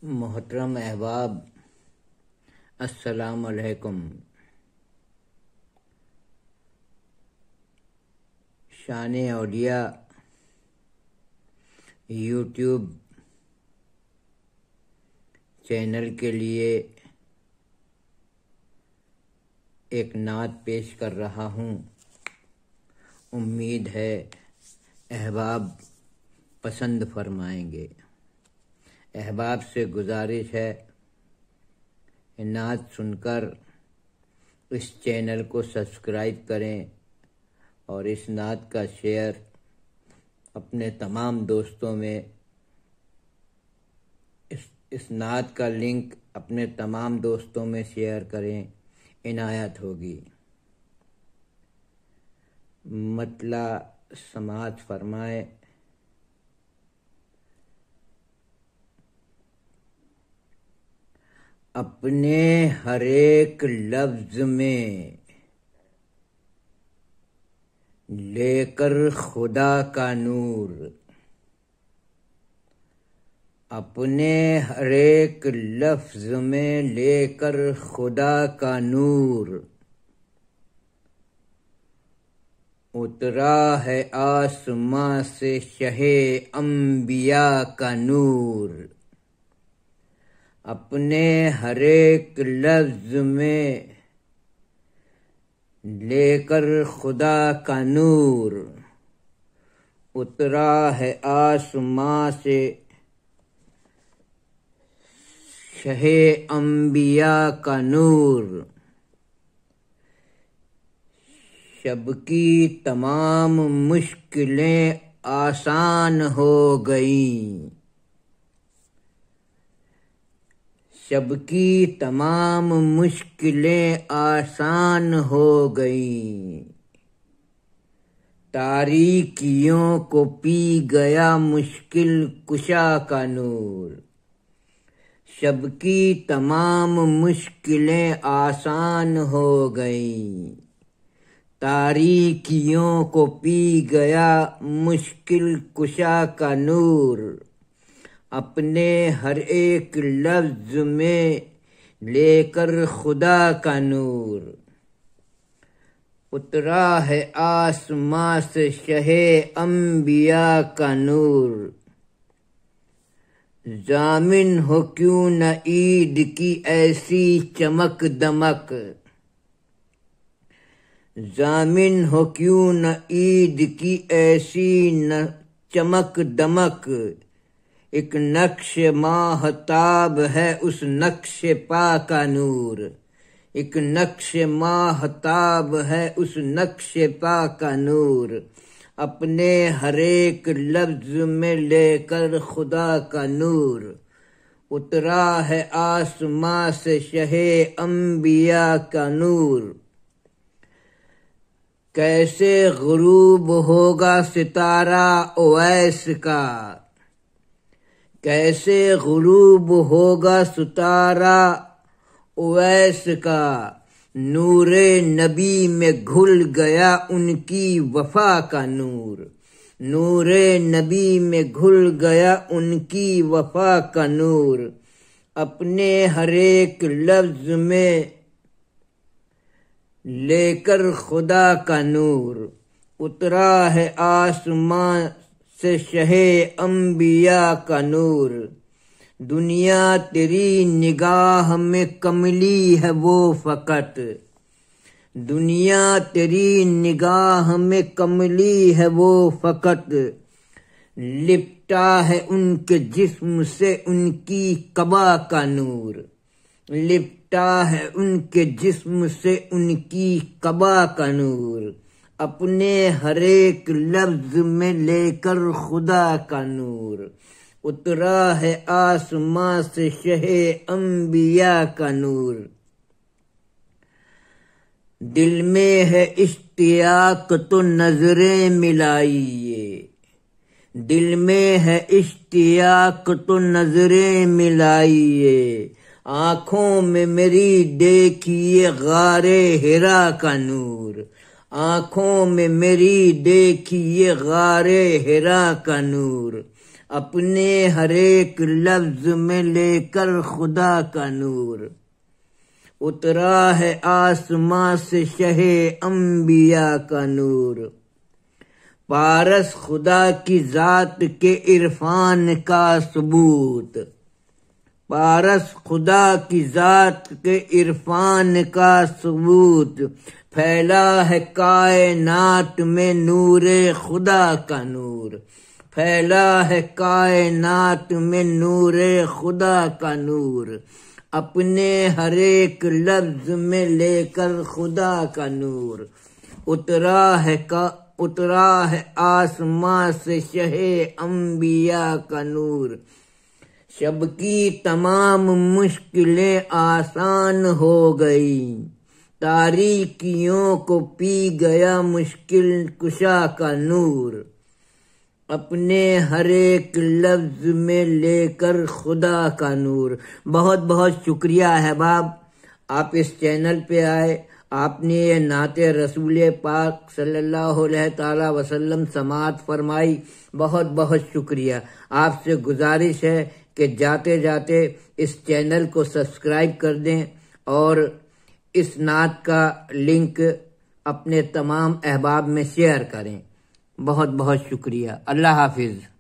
محترم احباب، السلام علیکم۔ شان اولیاء یوٹیوب چینل کے لیے ایک نعت پیش کر رہا ہوں۔ امید ہے احباب پسند فرمائیں گے۔ احباب سے گزارش ہے نعت سن کر اس چینل کو سبسکرائب کریں اور اس نعت کا شیئر اپنے تمام دوستوں میں اس نعت کا لنک اپنے تمام دوستوں میں شیئر کریں، عنایت ہوگی۔ مطلع سماعت فرمائیں۔ اپنے ہر ایک لفظ میں لے کر خدا کا نور، اپنے ہر ایک لفظ میں لے کر خدا کا نور، اترا ہے آسماں سے شہ انبیاء کا نور، اپنے ہر ایک لفظ میں لے کر خدا کا نور، اترا ہے آسماں سے شہ انبیاء کا نور، شب کی تمام مشکلیں آسان ہو گئیں، شب کی تمام مشکلیں آسان ہو گئیں، تاریکیوں کو پی گیا مشکل کشا کا نور، شب کی تمام مشکلیں آسان ہو گئیں، تاریکیوں کو پی گیا مشکل کشا کا نور، اپنے ہر ایک لفظ میں لے کر خدا کا نور، اترا ہے آسماں سے شہ انبیاء کا نور، ضامن ہو کیوں نہ عید کی ایسی چمک دمک، ضامن ہو کیوں نہ عید کی ایسی چمک دمک، ایک نقش ماہتاب ہے اس نقش پا کا نور، ایک نقش ماہتاب ہے اس نقش پا کا نور، اپنے ہر ایک لفظ میں لے کر خدا کا نور، اترا ہے آسماں سے شہ انبیاء کا نور، کیسے غروب ہوگا ستارہ اویس کا، کیسے غروب ہوگا ستارہ اویس کا، نور نبی میں گھل گیا ان کی وفا کا نور، نور نبی میں گھل گیا ان کی وفا کا نور، اپنے ہر ایک لفظ میں لے کر خدا کا نور، اترا ہے آسمان سے شہ انبیاء کا نور، دنیا تیری نگاہ میں کملی ہے وہ فقط، دنیا تیری نگاہ میں کملی ہے وہ فقط، لپٹا ہے ان کے جسم سے ان کی قبا کا نور، لپٹا ہے ان کے جسم سے ان کی قبا کا نور، اپنے ہر ایک لفظ میں لے کر خدا کا نور، اترا ہے آسماں سے شہ انبیاء کا نور، دل میں ہے اشتیاق تو نظریں ملائیے، دل میں ہے اشتیاق تو نظریں ملائیے، آنکھوں میں میری دیکھیے غار حرا کا نور، آنکھوں میں میری دیکھیے غار حرا کا نور، اپنے ہر ایک لفظ میں لے کر خدا کا نور، اترا ہے آسماں سے شہ انبیاء کا نور، پارس خدا کی ذات کے عرفان کا ثبوت، پارس خدا کی ذات کے عرفان کا ثبوت، پھیلا ہے کائنات میں نور خدا کا نور، پھیلا ہے کائنات میں نور خدا کا نور، اپنے ہر ایک لفظ میں لے کر خدا کا نور، اترا ہے آسماں سے شہ انبیاء کا نور، شب کی تمام مشکلیں آسان ہو گئی، تاریکیوں کو پی گیا مشکل کشا کا نور، اپنے ہر ایک لفظ میں لے کر خدا کا نور۔ بہت بہت شکریہ احباب، آپ اس چینل پہ آئے، آپ نے یہ نعت رسول پاک صلی اللہ علیہ تعالی وسلم سماعت فرمائی، بہت بہت شکریہ۔ آپ سے گزارش ہے کہ جاتے جاتے اس چینل کو سبسکرائب کر دیں اور اس نعت کا لنک اپنے تمام احباب میں شیئر کریں۔ بہت بہت شکریہ، اللہ حافظ۔